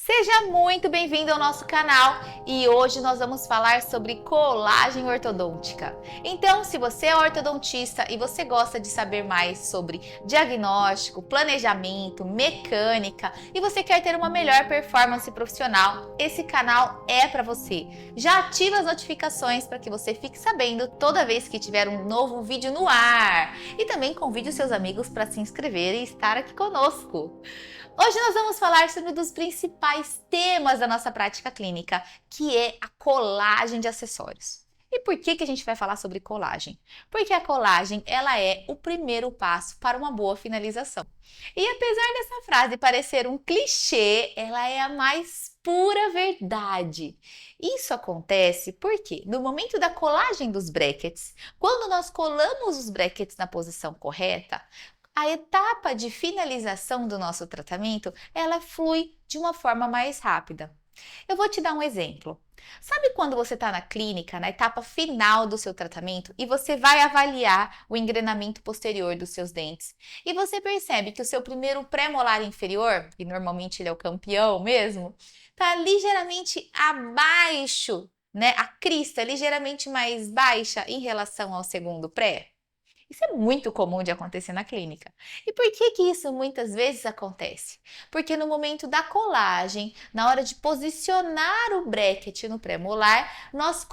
Seja muito bem-vindo ao nosso canal e hoje nós vamos falar sobre colagem ortodôntica. Então, se você é ortodontista e você gosta de saber mais sobre diagnóstico, planejamento, mecânica e você quer ter uma melhor performance profissional, esse canal é para você. Já ativa as notificações para que você fique sabendo toda vez que tiver um novo vídeo no ar e também convide os seus amigos para se inscrever e estar aqui conosco. Hoje nós vamos falar sobre um dos principais temas da nossa prática clínica, que é a colagem de acessórios. E por que a gente vai falar sobre colagem? Porque a colagem ela é o primeiro passo para uma boa finalização. E apesar dessa frase parecer um clichê, ela é a mais pura verdade. Isso acontece porque no momento da colagem dos brackets, quando nós colamos os brackets na posição correta, a etapa de finalização do nosso tratamento, ela flui de uma forma mais rápida. Eu vou te dar um exemplo. Sabe quando você está na clínica, na etapa final do seu tratamento, e você vai avaliar o engrenamento posterior dos seus dentes, e você percebe que o seu primeiro pré-molar inferior, e normalmente ele é o campeão mesmo, está ligeiramente abaixo, né? A crista é ligeiramente mais baixa em relação ao segundo pré? Isso é muito comum de acontecer na clínica. E por que isso muitas vezes acontece? Porque no momento da colagem, na hora de posicionar o bracket no pré-molar, nós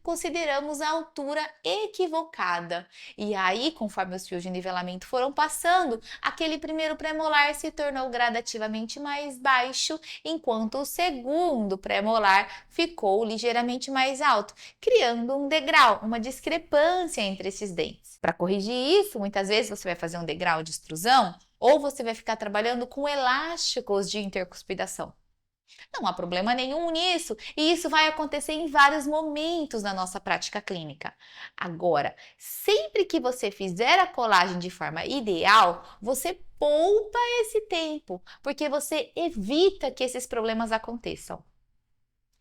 consideramos a altura equivocada. E aí, conforme os fios de nivelamento foram passando, aquele primeiro pré-molar se tornou gradativamente mais baixo, enquanto o segundo pré-molar ficou ligeiramente mais alto, criando um degrau, uma discrepância entre esses dentes. Para corrigir isso, muitas vezes você vai fazer um degrau de extrusão ou você vai ficar trabalhando com elásticos de intercuspidação. Não há problema nenhum nisso, e isso vai acontecer em vários momentos na nossa prática clínica. Agora, sempre que você fizer a colagem de forma ideal, você poupa esse tempo, porque você evita que esses problemas aconteçam.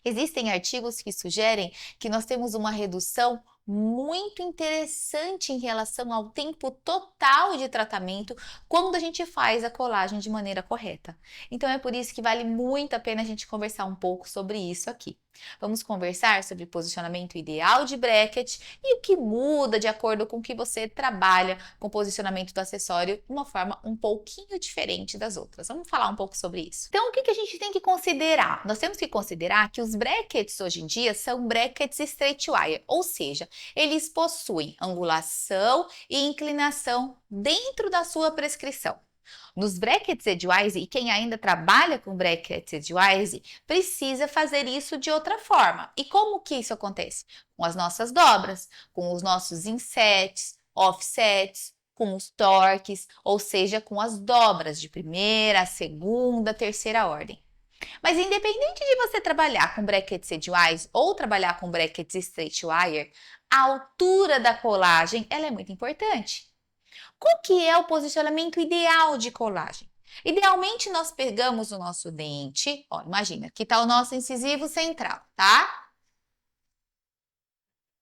Existem artigos que sugerem que nós temos uma redução muito interessante em relação ao tempo total de tratamento quando a gente faz a colagem de maneira correta. Então é por isso que vale muito a pena a gente conversar um pouco sobre isso aqui. Vamos conversar sobre posicionamento ideal de bracket e o que muda de acordo com que você trabalha com o posicionamento do acessório de uma forma um pouquinho diferente das outras. Vamos falar um pouco sobre isso. Então, o que a gente tem que considerar? Nós temos que considerar que os brackets hoje em dia são brackets straight wire, ou seja, eles possuem angulação e inclinação dentro da sua prescrição. Nos brackets edgewise, e quem ainda trabalha com brackets edgewise, precisa fazer isso de outra forma. E como que isso acontece? Com as nossas dobras, com os nossos insets, offsets, com os torques, ou seja, com as dobras de primeira, segunda, terceira ordem. Mas independente de você trabalhar com brackets edgewise ou trabalhar com brackets straight wire, a altura da colagem ela é muito importante. Qual que é o posicionamento ideal de colagem? Idealmente, nós pegamos o nosso dente, ó, imagina, aqui está o nosso incisivo central, tá?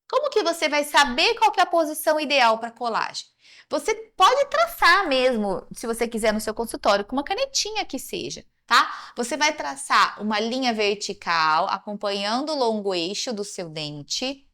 Como que você vai saber qual que é a posição ideal para colagem? Você pode traçar mesmo, se você quiser, no seu consultório, com uma canetinha que seja, tá? Você vai traçar uma linha vertical, acompanhando o longo eixo do seu dente,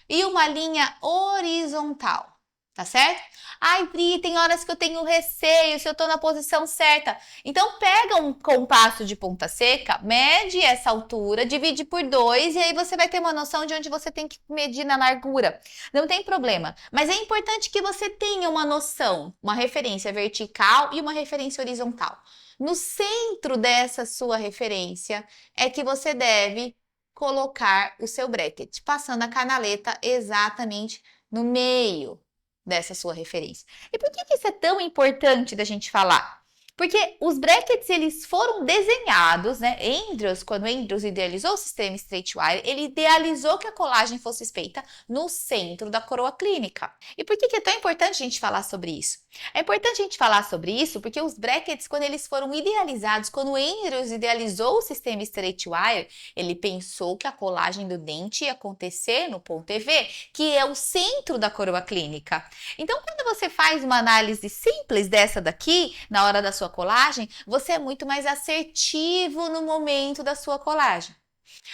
e uma linha horizontal. Tá certo? Ai, Pri, tem horas que eu tenho receio se eu tô na posição certa. Então, pega um compasso de ponta seca, mede essa altura, divide por 2 e aí você vai ter uma noção de onde você tem que medir na largura. Não tem problema, mas é importante que você tenha uma noção, uma referência vertical e uma referência horizontal. No centro dessa sua referência é que você deve colocar o seu bracket, passando a canaleta exatamente no meio dessa sua referência. E por que isso é tão importante da gente falar? Porque os brackets, eles foram desenhados, né? Andrews, quando Andrews idealizou o sistema straight wire, ele idealizou que a colagem fosse feita no centro da coroa clínica. E por que é tão importante a gente falar sobre isso? É importante a gente falar sobre isso porque os brackets, quando eles foram idealizados, quando Andrews idealizou o sistema straight wire, ele pensou que a colagem do dente ia acontecer no ponto EV, que é o centro da coroa clínica. Então, quando você faz uma análise simples dessa daqui, na hora da sua sua colagem, você é muito mais assertivo no momento da sua colagem.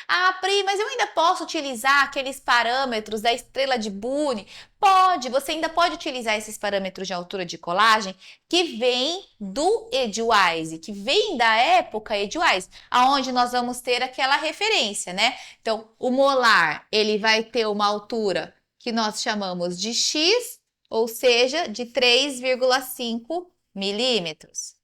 Ah, Pri, mas eu ainda posso utilizar aqueles parâmetros da estrela de Boone? Pode, você ainda pode utilizar esses parâmetros de altura de colagem que vem do Edgewise, que vem da época Edgewise, aonde nós vamos ter aquela referência, né? Então, o molar, ele vai ter uma altura que nós chamamos de X, ou seja, de 3,5 milímetros.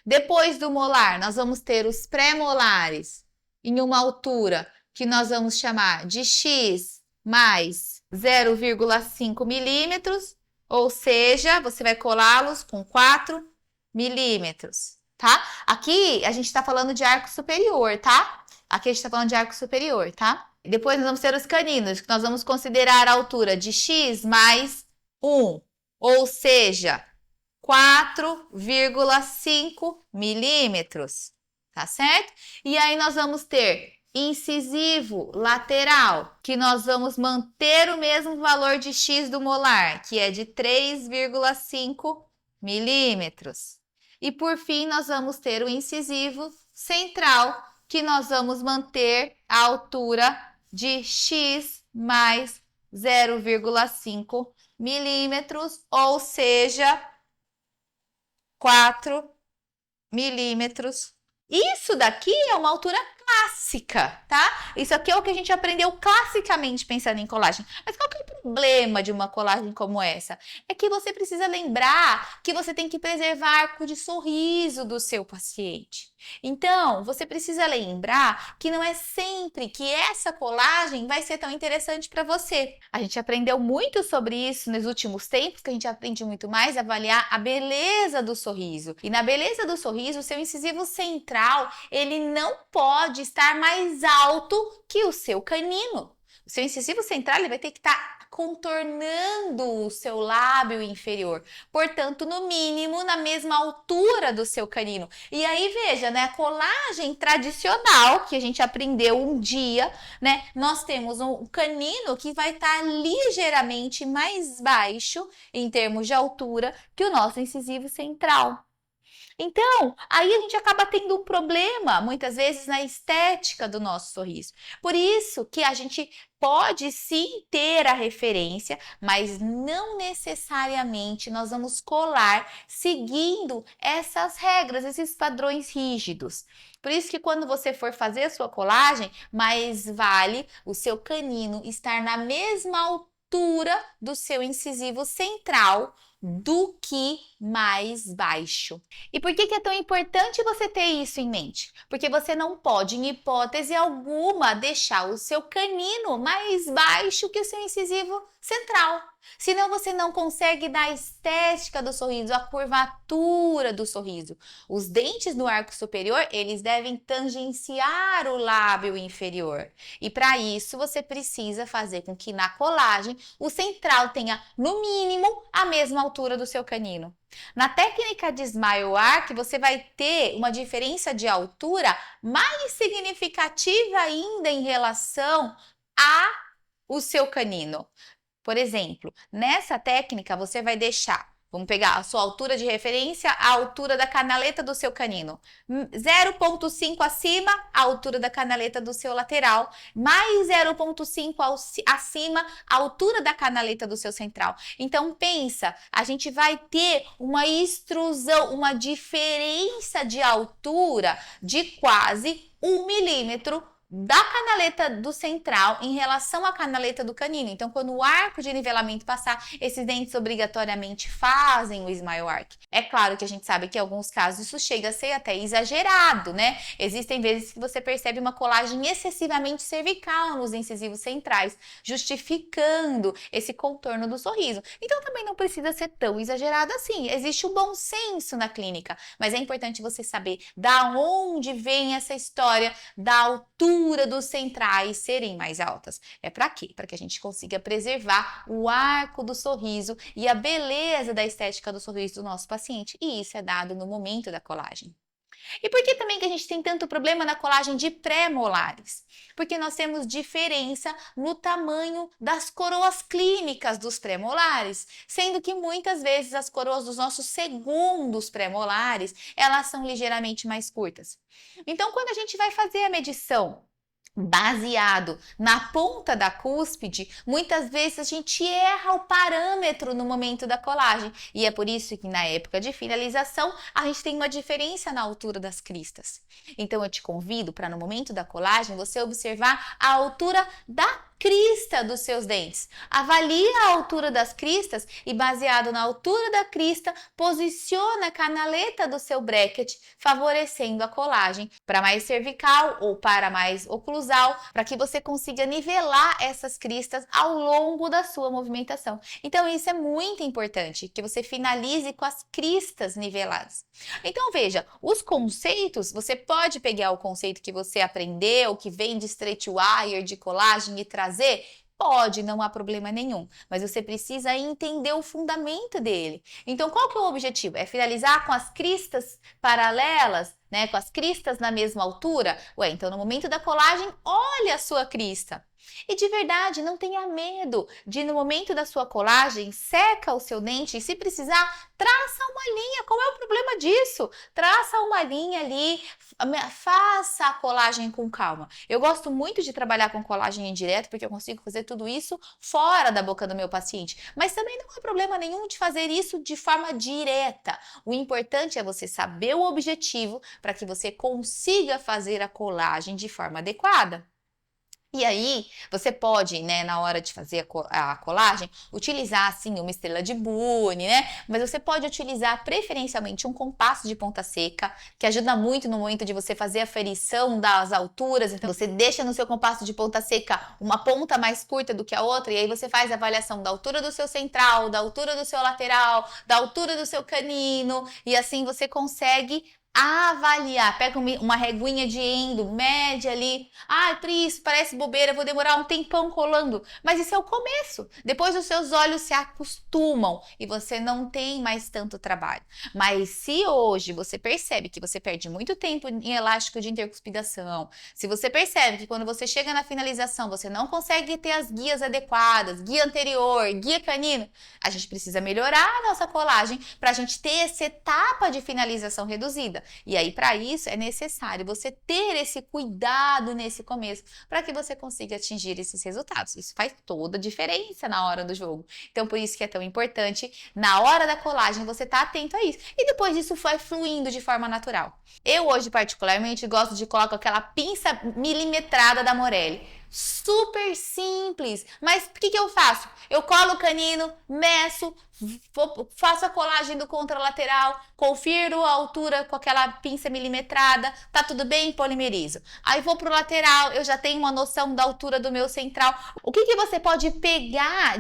Depois do molar, nós vamos ter os pré-molares, em uma altura que nós vamos chamar de X mais 0,5 milímetros, ou seja, você vai colá-los com 4 milímetros, tá? Aqui a gente está falando de arco superior, tá? Aqui a gente está falando de arco superior, tá? E depois nós vamos ter os caninos, que nós vamos considerar a altura de X mais 1, ou seja, 4,5 milímetros. Tá certo? E aí nós vamos ter incisivo lateral, que nós vamos manter o mesmo valor de X do molar, que é de 3,5 milímetros. E por fim, nós vamos ter o incisivo central, que nós vamos manter a altura de X mais 0,5 milímetros, ou seja, 4 milímetros. Isso daqui é uma altura clássica, tá? Isso aqui é o que a gente aprendeu classicamente pensando em colagem. Mas qual que é o problema de uma colagem como essa? É que você precisa lembrar que você tem que preservar arco de sorriso do seu paciente. Então, você precisa lembrar que não é sempre que essa colagem vai ser tão interessante para você. A gente aprendeu muito sobre isso nos últimos tempos, que a gente aprende muito mais a avaliar a beleza do sorriso. E na beleza do sorriso, o seu incisivo central, ele não pode estar mais alto que o seu canino. O seu incisivo central, ele vai ter que estar contornando o seu lábio inferior, portanto, no mínimo, na mesma altura do seu canino. E aí, veja, né, a colagem tradicional, que a gente aprendeu um dia, né, nós temos um canino que vai estar ligeiramente mais baixo, em termos de altura, que o nosso incisivo central. Então, aí a gente acaba tendo um problema, muitas vezes, na estética do nosso sorriso. Por isso que a gente pode sim ter a referência, mas não necessariamente nós vamos colar seguindo essas regras, esses padrões rígidos. Por isso que quando você for fazer a sua colagem, mais vale o seu canino estar na mesma altura do seu incisivo central, do que mais baixo. E por que é tão importante você ter isso em mente? Porque você não pode, em hipótese alguma, deixar o seu canino mais baixo que o seu incisivo central. Senão você não consegue dar a estética do sorriso, a curvatura do sorriso. Os dentes no arco superior, eles devem tangenciar o lábio inferior. E para isso, você precisa fazer com que na colagem, o central tenha, no mínimo, a mesma altura do seu canino. Na técnica de Smile Arc, você vai ter uma diferença de altura mais significativa ainda em relação ao seu canino. Por exemplo, nessa técnica você vai deixar, vamos pegar a sua altura de referência, a altura da canaleta do seu canino, 0,5 acima, a altura da canaleta do seu lateral, mais 0,5 acima, a altura da canaleta do seu central. Então pensa, a gente vai ter uma extrusão, uma diferença de altura de quase 1 milímetro da canaleta do central em relação à canaleta do canino. Então, quando o arco de nivelamento passar, esses dentes obrigatoriamente fazem o Smile Arc. É claro que a gente sabe que em alguns casos isso chega a ser até exagerado, né? Existem vezes que você percebe uma colagem excessivamente cervical nos incisivos centrais, justificando esse contorno do sorriso. Então, também não precisa ser tão exagerado assim. Existe o bom senso na clínica, mas é importante você saber da onde vem essa história da altura dos centrais serem mais altas. É para quê? Para que a gente consiga preservar o arco do sorriso e a beleza da estética do sorriso do nosso paciente. E isso é dado no momento da colagem. E por que também que a gente tem tanto problema na colagem de pré-molares? Porque nós temos diferença no tamanho das coroas clínicas dos pré-molares, sendo que muitas vezes as coroas dos nossos segundos pré-molares, elas são ligeiramente mais curtas. Então, quando a gente vai fazer a medição baseado na ponta da cúspide, muitas vezes a gente erra o parâmetro no momento da colagem, e é por isso que na época de finalização a gente tem uma diferença na altura das cristas. Então eu te convido para no momento da colagem você observar a altura da crista dos seus dentes. Avalie a altura das cristas e, baseado na altura da crista, posiciona a canaleta do seu bracket, favorecendo a colagem para mais cervical ou para mais oclusal, para que você consiga nivelar essas cristas ao longo da sua movimentação. Então isso é muito importante, que você finalize com as cristas niveladas. Então veja, os conceitos, você pode pegar o conceito que você aprendeu, que vem de straight wire, de colagem e trazer? Pode, não há problema nenhum, mas você precisa entender o fundamento dele. Então, qual que é o objetivo? É finalizar com as cristas paralelas, né? Com as cristas na mesma altura? Ué, então no momento da colagem, olha a sua crista. E de verdade, não tenha medo de no momento da sua colagem, seca o seu dente e se precisar, traça uma linha. Qual é o problema disso? Traça uma linha ali, faça a colagem com calma. Eu gosto muito de trabalhar com colagem indireta porque eu consigo fazer tudo isso fora da boca do meu paciente. Mas também não há problema nenhum de fazer isso de forma direta. O importante é você saber o objetivo para que você consiga fazer a colagem de forma adequada. E aí, você pode, né, na hora de fazer a colagem, utilizar, assim, uma estrela de Boone, né? Mas você pode utilizar, preferencialmente, um compasso de ponta seca, que ajuda muito no momento de você fazer a aferição das alturas. Então, você deixa no seu compasso de ponta seca uma ponta mais curta do que a outra, e aí você faz a avaliação da altura do seu central, da altura do seu lateral, da altura do seu canino, e assim você consegue avaliar, pega uma reguinha de endo, mede ali, Tris, parece bobeira, vou demorar um tempão colando, mas isso é o começo, depois os seus olhos se acostumam e você não tem mais tanto trabalho. Mas se hoje você percebe que você perde muito tempo em elástico de intercuspidação, se você percebe que quando você chega na finalização você não consegue ter as guias adequadas, guia anterior, guia canino, a gente precisa melhorar a nossa colagem para a gente ter essa etapa de finalização reduzida. E aí, para isso, é necessário você ter esse cuidado nesse começo, para que você consiga atingir esses resultados. Isso faz toda a diferença na hora do jogo. Então, por isso que é tão importante, na hora da colagem, você estar atento a isso. E depois disso vai fluindo de forma natural. Eu hoje, particularmente, gosto de colocar aquela pinça milimetrada da Morelli. Super simples, mas o que eu faço? Eu colo o canino, meço, faço a colagem do contralateral, confiro a altura com aquela pinça milimetrada, tá tudo bem? Polimerizo. Aí vou pro lateral, eu já tenho uma noção da altura do meu central. O que você pode pegar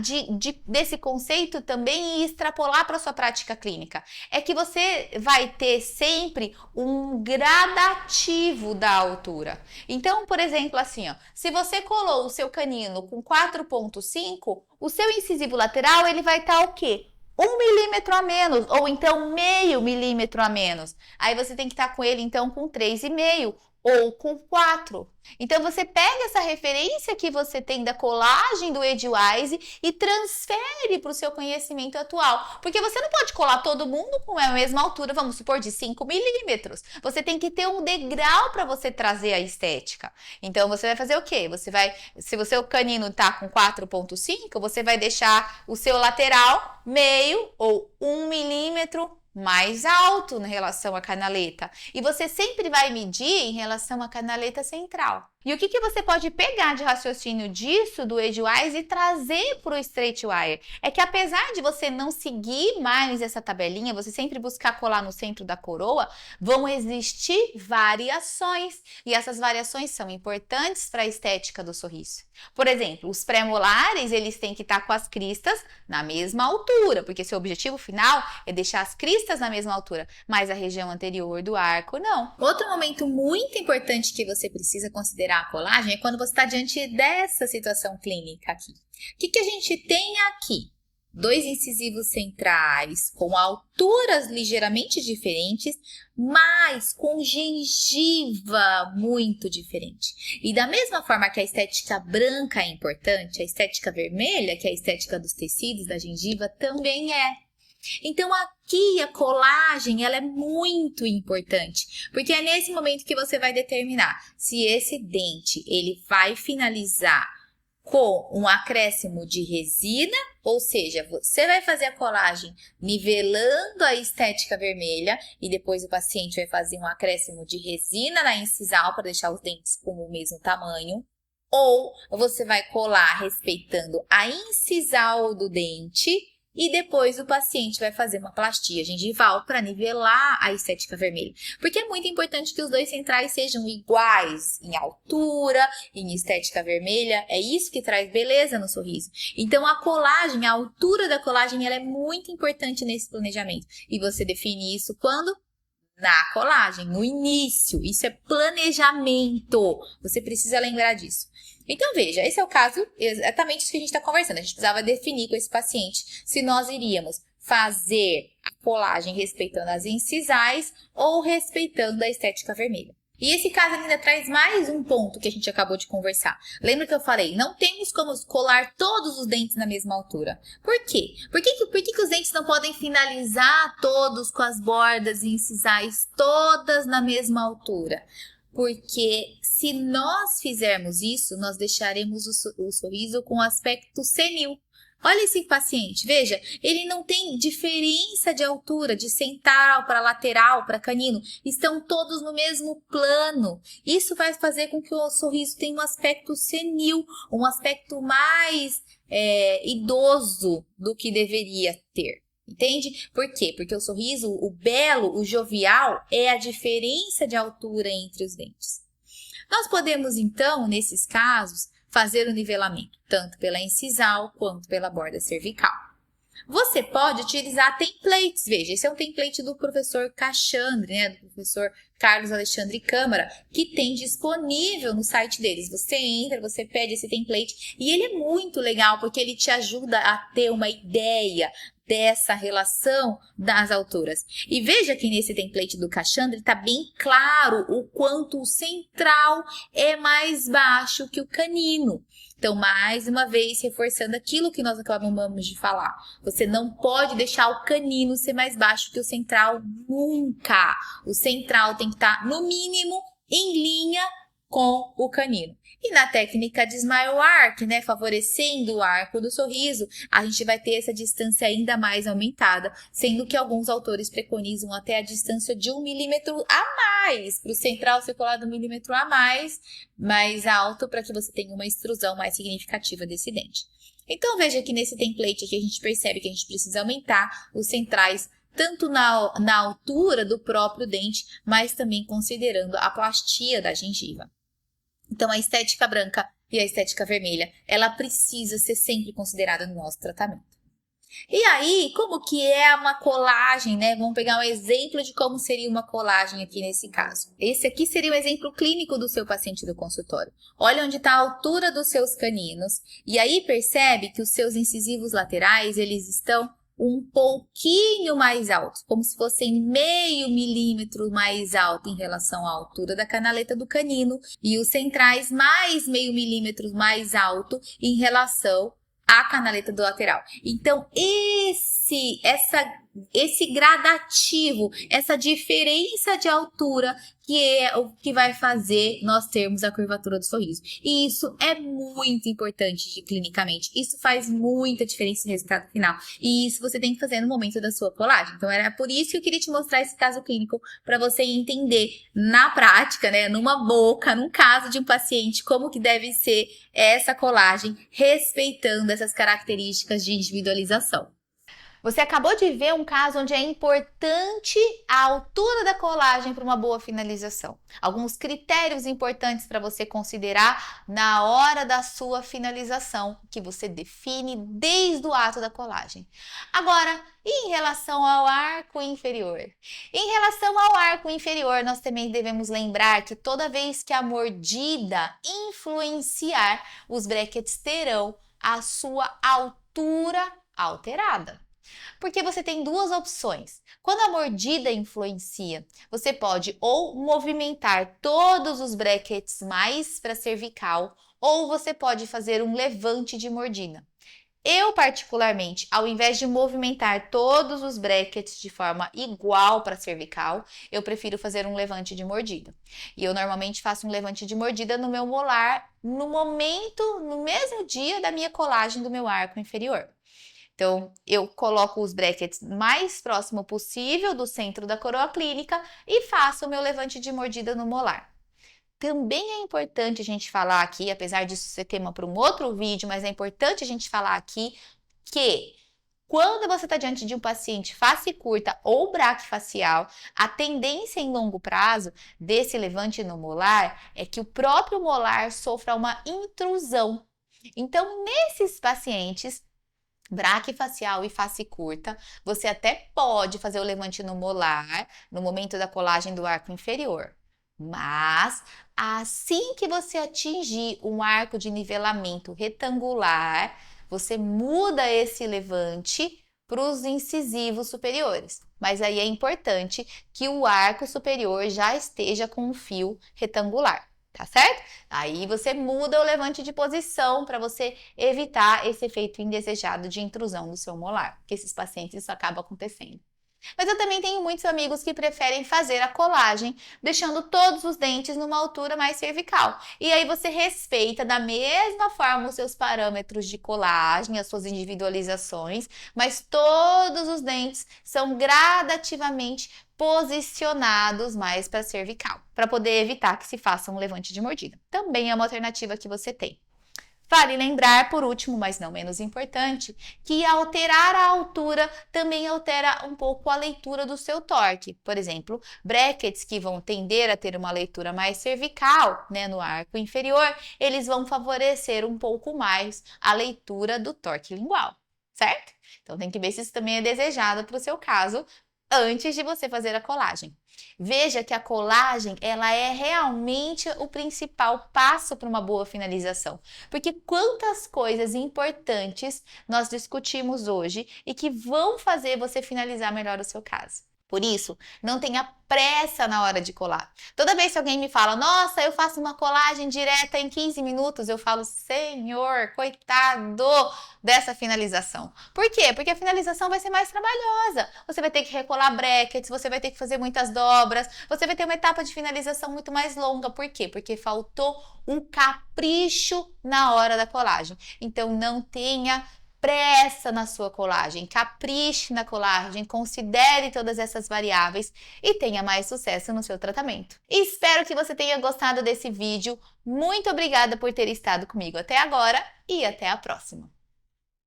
desse conceito também e extrapolar para sua prática clínica? É que você vai ter sempre um gradativo da altura. Então, por exemplo, assim, ó, se você colou o seu canino com 4,5, o seu incisivo lateral ele vai estar o quê? 1 milímetro a menos, ou então meio milímetro a menos. Aí você tem que estar com ele, então, com 3,5 ou com 4. Então, você pega essa referência que você tem da colagem do Edgewise e transfere para o seu conhecimento atual. Porque você não pode colar todo mundo com a mesma altura, vamos supor, de 5 milímetros. Você tem que ter um degrau para você trazer a estética. Então, você vai fazer o quê? Você vai, se o seu canino está com 4,5, você vai deixar o seu lateral meio ou 1 milímetro mais alto em relação à canaleta. E você sempre vai medir em relação à canaleta central. E o que você pode pegar de raciocínio disso, do Edgewise, e trazer para o Straight Wire? É que apesar de você não seguir mais essa tabelinha, você sempre buscar colar no centro da coroa, vão existir variações. E essas variações são importantes para a estética do sorriso. Por exemplo, os pré-molares, eles têm que estar com as cristas na mesma altura, porque seu objetivo final é deixar as cristas na mesma altura, mas a região anterior do arco, não. Outro momento muito importante que você precisa considerar a colagem é quando você está diante dessa situação clínica aqui. O que a gente tem aqui? dois incisivos centrais com alturas ligeiramente diferentes, mas com gengiva muito diferente. E da mesma forma que a estética branca é importante, a estética vermelha, que é a estética dos tecidos, da gengiva, também é. Então, aqui a colagem ela é muito importante, porque é nesse momento que você vai determinar se esse dente ele vai finalizar com um acréscimo de resina, ou seja, você vai fazer a colagem nivelando a estética vermelha e depois o paciente vai fazer um acréscimo de resina na incisal para deixar os dentes com o mesmo tamanho, ou você vai colar respeitando a incisal do dente e depois o paciente vai fazer uma plastia gengival para nivelar a estética vermelha. Porque é muito importante que os dois centrais sejam iguais em altura, em estética vermelha. É isso que traz beleza no sorriso. Então, a colagem, a altura da colagem, ela é muito importante nesse planejamento. E você define isso quando? Na colagem, no início. Isso é planejamento. Você precisa lembrar disso. Então, veja, esse é o caso, exatamente isso que a gente está conversando. A gente precisava definir com esse paciente se nós iríamos fazer a colagem respeitando as incisais ou respeitando a estética vermelha. E esse caso ainda traz mais um ponto que a gente acabou de conversar. Lembra que eu falei, não temos como colar todos os dentes na mesma altura. Por quê? Por que os dentes não podem finalizar todos com as bordas incisais todas na mesma altura? Porque se nós fizermos isso, nós deixaremos o sorriso com aspecto senil. Olha esse paciente, veja, ele não tem diferença de altura, de central para lateral, para canino, estão todos no mesmo plano. Isso vai fazer com que o sorriso tenha um aspecto senil, um aspecto mais idoso do que deveria ter. Entende? Por quê? Porque o sorriso, o belo, o jovial, é a diferença de altura entre os dentes. Nós podemos, então, nesses casos, fazer o nivelamento, tanto pela incisal quanto pela borda cervical. Você pode utilizar templates, veja, esse é um template do professor Cachandre, né, do professor Carlos Alexandre Câmara, que tem disponível no site deles. Você entra, você pede esse template e ele é muito legal porque ele te ajuda a ter uma ideia dessa relação das alturas. E veja que nesse template do Cachandre está bem claro o quanto o central é mais baixo que o canino. Então, mais uma vez, reforçando aquilo que nós acabamos de falar. Você não pode deixar o canino ser mais baixo que o central nunca. O central tem que estar, no mínimo, em linha com o canino. E na técnica de Smile Arc, né, favorecendo o arco do sorriso, a gente vai ter essa distância ainda mais aumentada, sendo que alguns autores preconizam até a distância de 1 milímetro a mais, para o central ser colado 1 milímetro a mais alto, para que você tenha uma extrusão mais significativa desse dente. Então, veja que nesse template aqui a gente percebe que a gente precisa aumentar os centrais tanto na altura do próprio dente, mas também considerando a plastia da gengiva. Então, a estética branca e a estética vermelha, ela precisa ser sempre considerada no nosso tratamento. E aí, como que é uma colagem, né? Vamos pegar um exemplo de como seria uma colagem aqui nesse caso. Esse aqui seria um exemplo clínico do seu paciente do consultório. Olha onde está a altura dos seus caninos. E aí, percebe que os seus incisivos laterais, eles estão um pouquinho mais alto, como se fossem meio milímetro mais alto em relação à altura da canaleta do canino e os centrais mais meio milímetro mais alto em relação à canaleta do lateral. Então, esse gradativo, essa diferença de altura que é o que vai fazer nós termos a curvatura do sorriso. E isso é muito importante clinicamente. Isso faz muita diferença no resultado final. E isso você tem que fazer no momento da sua colagem. Então, era por isso que eu queria te mostrar esse caso clínico, para você entender na prática, né, num caso de um paciente, como que deve ser essa colagem, respeitando essas características de individualização. Você acabou de ver um caso onde é importante a altura da colagem para uma boa finalização. Alguns critérios importantes para você considerar na hora da sua finalização, que você define desde o ato da colagem. Agora, e em relação ao arco inferior? Em relação ao arco inferior, nós também devemos lembrar que toda vez que a mordida influenciar, os brackets terão a sua altura alterada. Porque você tem duas opções. Quando a mordida influencia, você pode ou movimentar todos os brackets mais para cervical, ou você pode fazer um levante de mordida. Eu, particularmente, ao invés de movimentar todos os brackets de forma igual para cervical, eu prefiro fazer um levante de mordida. E eu normalmente faço um levante de mordida no meu molar, no mesmo dia da minha colagem do meu arco inferior. Então, eu coloco os brackets mais próximo possível do centro da coroa clínica e faço o meu levante de mordida no molar. Também é importante a gente falar aqui, apesar disso ser tema para um outro vídeo, mas é importante a gente falar aqui que quando você está diante de um paciente face curta ou braquifacial, a tendência em longo prazo desse levante no molar é que o próprio molar sofra uma intrusão. Então, nesses pacientes braquifacial e face curta, você até pode fazer o levante no molar no momento da colagem do arco inferior. Mas assim que você atingir um arco de nivelamento retangular, você muda esse levante para os incisivos superiores. Mas aí é importante que o arco superior já esteja com um fio retangular. Tá certo? Aí você muda o levante de posição para você evitar esse efeito indesejado de intrusão do seu molar, que esses pacientes isso acaba acontecendo. Mas eu também tenho muitos amigos que preferem fazer a colagem, deixando todos os dentes numa altura mais cervical. E aí você respeita da mesma forma os seus parâmetros de colagem, as suas individualizações, mas todos os dentes são gradativamente posicionados mais para cervical, para poder evitar que se faça um levante de mordida. Também é uma alternativa que você tem. Vale lembrar, por último, mas não menos importante, que alterar a altura também altera um pouco a leitura do seu torque. Por exemplo, brackets que vão tender a ter uma leitura mais cervical, né, no arco inferior, eles vão favorecer um pouco mais a leitura do torque lingual, certo? Então tem que ver se isso também é desejado para o seu caso antes de você fazer a colagem. Veja que a colagem, ela é realmente o principal passo para uma boa finalização. Porque quantas coisas importantes nós discutimos hoje e que vão fazer você finalizar melhor o seu caso. Por isso, não tenha pressa na hora de colar. Toda vez que alguém me fala, nossa, eu faço uma colagem direta em 15 minutos, eu falo, Senhor, coitado dessa finalização. Por quê? Porque a finalização vai ser mais trabalhosa. Você vai ter que recolar brackets, você vai ter que fazer muitas dobras, você vai ter uma etapa de finalização muito mais longa. Por quê? Porque faltou um capricho na hora da colagem. Então, não tenha pressa na sua colagem, capriche na colagem, considere todas essas variáveis e tenha mais sucesso no seu tratamento. Espero que você tenha gostado desse vídeo. Muito obrigada por ter estado comigo até agora e até a próxima!